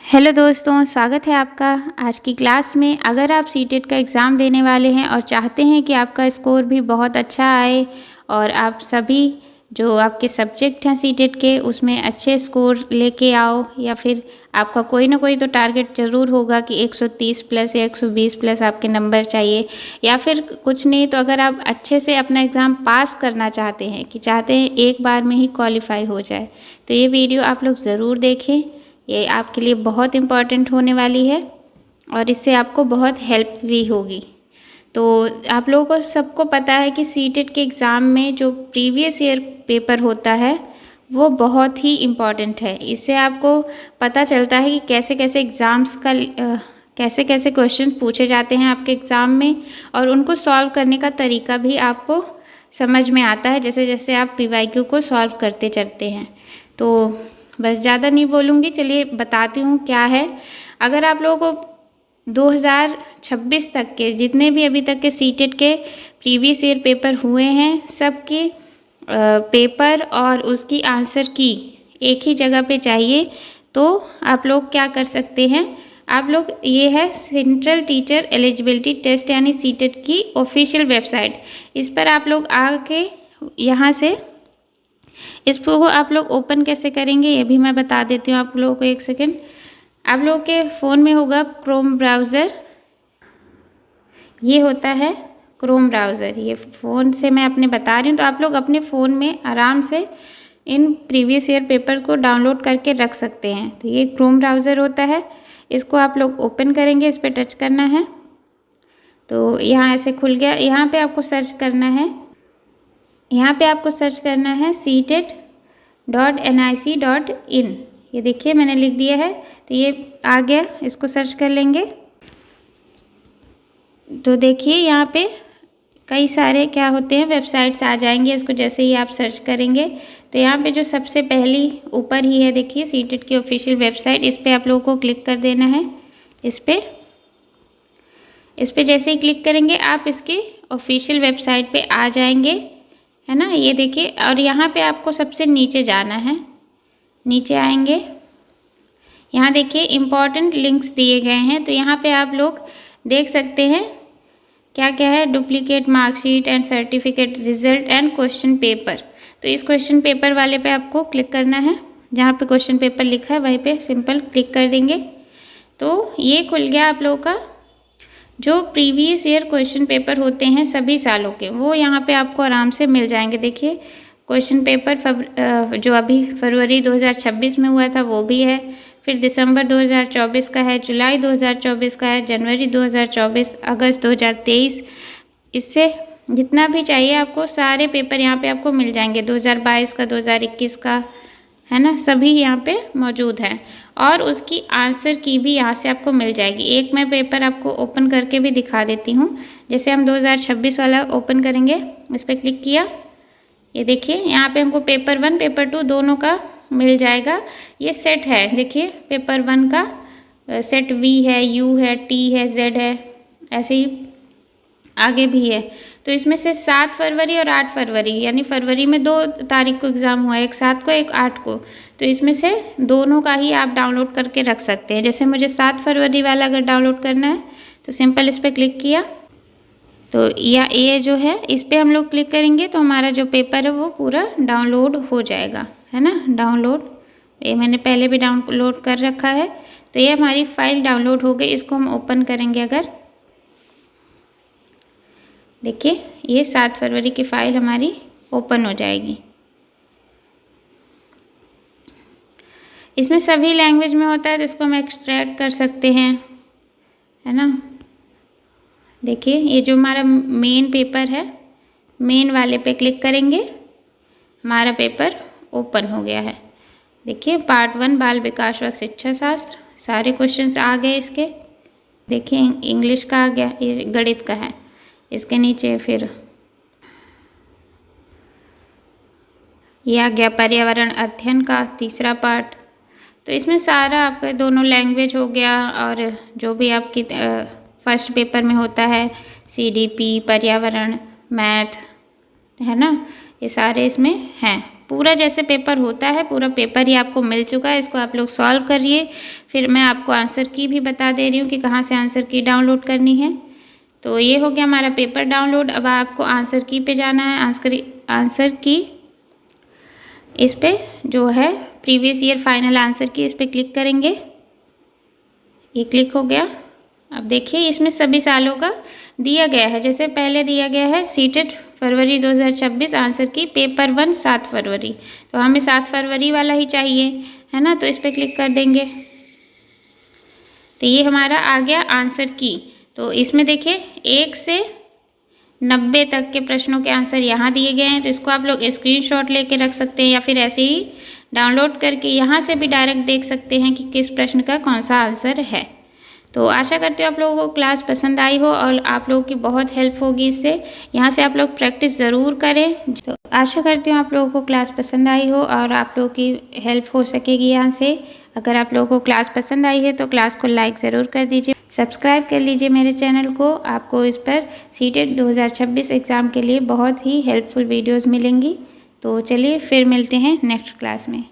Hello दोस्तों, स्वागत है आपका आज की क्लास में। अगर आप सीटेट का एग्ज़ाम देने वाले हैं और चाहते हैं कि आपका स्कोर भी बहुत अच्छा आए और आप सभी जो आपके सब्जेक्ट हैं सीटेट के उसमें अच्छे स्कोर लेके आओ, या फिर आपका कोई ना कोई तो टारगेट ज़रूर होगा कि 130 प्लस या 120 प्लस आपके नंबर चाहिए, या फिर कुछ नहीं तो अगर आप अच्छे से अपना एग्ज़ाम पास करना चाहते हैं कि चाहते हैं एक बार में ही क्वालिफाई हो जाए, तो ये वीडियो आप लोग ज़रूर देखें। ये आपके लिए बहुत इम्पॉर्टेंट होने वाली है और इससे आपको बहुत हेल्प भी होगी। तो आप लोगों को सबको पता है कि सीटेट के एग्ज़ाम में जो प्रीवियस ईयर पेपर होता है वो बहुत ही इम्पॉर्टेंट है। इससे आपको पता चलता है कि कैसे कैसे एग्ज़ाम्स का कैसे कैसे क्वेश्चन पूछे जाते हैं आपके एग्ज़ाम में, और उनको सॉल्व करने का तरीका भी आपको समझ में आता है जैसे जैसे आप PYQ को सॉल्व करते चलते हैं। तो बस ज़्यादा नहीं बोलूँगी, चलिए बताती हूँ क्या है। अगर आप लोगों को 2026 तक के जितने भी अभी तक के सीटेट के प्रीवियस ईयर पेपर हुए हैं, सबके पेपर और उसकी आंसर की एक ही जगह पे चाहिए, तो आप लोग क्या कर सकते हैं, आप लोग ये है सेंट्रल टीचर एलिजिबिलिटी टेस्ट यानी सीटेट की ऑफिशियल वेबसाइट, इस पर आप लोग आके यहाँ से इसको आप लोग ओपन कैसे करेंगे ये भी मैं बता देती हूँ आप लोगों को। एक सेकेंड, आप लोगों के फ़ोन में होगा क्रोम ब्राउज़र, ये होता है क्रोम ब्राउज़र। ये फ़ोन से मैं अपने बता रही हूँ, तो आप लोग अपने फ़ोन में आराम से इन प्रीवियस ईयर पेपर को डाउनलोड करके रख सकते हैं। तो ये क्रोम ब्राउज़र होता है, इसको आप लोग ओपन करेंगे, इस पर टच करना है तो यहाँ ऐसे खुल गया। यहाँ पे आपको सर्च करना है, यहाँ पे आपको सर्च करना है seated.nic.in। ये देखिए मैंने लिख दिया है, तो ये आ गया, इसको सर्च कर लेंगे। तो देखिए यहाँ पे कई सारे क्या होते हैं वेबसाइट्स आ जाएंगे, इसको जैसे ही आप सर्च करेंगे तो यहाँ पे जो सबसे पहली ऊपर ही है देखिए सीटेट की ऑफिशियल वेबसाइट, इस पर आप लोगों को क्लिक कर देना है। इस पर जैसे ही क्लिक करेंगे आप इसके ऑफिशियल वेबसाइट पे आ जाएंगे, है ना। ये देखिए, और यहाँ पे आपको सबसे नीचे जाना है, नीचे आएंगे, यहाँ देखिए इम्पॉर्टेंट लिंक्स दिए गए हैं, तो यहाँ पे आप लोग देख सकते हैं क्या क्या है, duplicate marksheet and certificate result and question paper. तो इस क्वेश्चन पेपर वाले पे आपको क्लिक करना है, जहाँ पे क्वेश्चन पेपर लिखा है वहीं पे सिंपल क्लिक कर देंगे। तो ये खुल गया आप लोगों का जो प्रीवियस ईयर क्वेश्चन पेपर होते हैं सभी सालों के, वो यहाँ पे आपको आराम से मिल जाएंगे। देखिए क्वेश्चन पेपर जो अभी फरवरी 2026 में हुआ था वो भी है, फिर दिसंबर 2024 का है, जुलाई 2024 का है, जनवरी 2024, अगस्त 2023, इससे जितना भी चाहिए आपको सारे पेपर यहाँ पे आपको मिल जाएंगे। 2022 का, 2021 का, है ना, सभी यहाँ पे मौजूद हैं, और उसकी आंसर की भी यहाँ से आपको मिल जाएगी। एक मैं पेपर आपको ओपन करके भी दिखा देती हूँ, जैसे हम 2026 वाला ओपन करेंगे, इस पर क्लिक किया, ये देखिए यहाँ पे हमको पेपर 1 पेपर 2 दोनों का मिल जाएगा। ये सेट है, देखिए पेपर 1 का सेट V है, U है, T है, Z है, ऐसे ही आगे भी है। तो इसमें से 7 फरवरी और 8 फरवरी, यानी फरवरी में 2 तारीख को एग्ज़ाम हुआ है, एक 7 को एक 8 को, तो इसमें से दोनों का ही आप डाउनलोड करके रख सकते हैं। जैसे मुझे 7 फरवरी वाला अगर डाउनलोड करना है तो सिंपल इस पर क्लिक किया, तो या ये जो है इस पर हम लोग क्लिक करेंगे तो हमारा जो पेपर है वो पूरा डाउनलोड हो जाएगा, है ना। डाउनलोड, ये मैंने पहले भी डाउनलोड कर रखा है, तो ये हमारी फाइल डाउनलोड हो गई। इसको हम ओपन करेंगे, अगर देखिए ये 7 फरवरी की फ़ाइल हमारी ओपन हो जाएगी। इसमें सभी लैंग्वेज में होता है, तो इसको हम एक्सट्रैक्ट कर सकते हैं, है ना। देखिए ये जो हमारा मेन पेपर है, मेन वाले पे क्लिक करेंगे, हमारा पेपर ओपन हो गया है। देखिए पार्ट 1 बाल विकास व शिक्षा शास्त्र, सारे क्वेश्चंस आ गए इसके। देखिए इंग्लिश का आ गया, ये गणित का है, इसके नीचे फिर ये आ गया पर्यावरण अध्ययन का तीसरा पार्ट। तो इसमें सारा आपका दोनों लैंग्वेज हो गया, और जो भी आपकी फर्स्ट पेपर में होता है CDP, पर्यावरण, मैथ, है ना, ये सारे इसमें हैं। पूरा जैसे पेपर होता है पूरा पेपर ही आपको मिल चुका है। इसको आप लोग सॉल्व करिए। फिर मैं आपको आंसर की भी बता दे रही हूँ कि कहाँ से आंसर की डाउनलोड करनी है। तो ये हो गया हमारा पेपर डाउनलोड। अब आपको आंसर की पे जाना है। आंसर की इस पे जो है प्रीवियस ईयर फाइनल आंसर की, इस पर क्लिक करेंगे। ये क्लिक हो गया। अब देखिए इसमें सभी सालों का दिया गया है। जैसे पहले दिया गया है सीटेट फरवरी 2026 आंसर की पेपर 1 7 फरवरी, तो हमें 7 फरवरी वाला ही चाहिए, है ना। तो इस पर क्लिक कर देंगे। तो ये हमारा आ गया आंसर की। तो इसमें देखिए 1 से 90 तक के प्रश्नों के आंसर यहाँ दिए गए हैं। तो इसको आप लोग स्क्रीनशॉट लेके रख सकते हैं या फिर ऐसे ही डाउनलोड करके यहाँ से भी डायरेक्ट देख सकते हैं कि किस प्रश्न का कौन सा आंसर है। तो आशा करते हो आप लोगों को क्लास पसंद आई हो और आप लोगों की बहुत हेल्प होगी इससे। यहाँ से आप लोग प्रैक्टिस ज़रूर करें। तो आशा करती हूँ आप लोगों को क्लास पसंद आई हो और आप लोगों की हेल्प हो सकेगी यहाँ से। अगर आप लोगों को क्लास पसंद आई है तो क्लास को लाइक ज़रूर कर दीजिए, सब्सक्राइब कर लीजिए मेरे चैनल को। आपको इस पर सीटेट 2026 एग्ज़ाम के लिए बहुत ही हेल्पफुल वीडियोज़ मिलेंगी। तो चलिए फिर मिलते हैं नेक्स्ट क्लास में।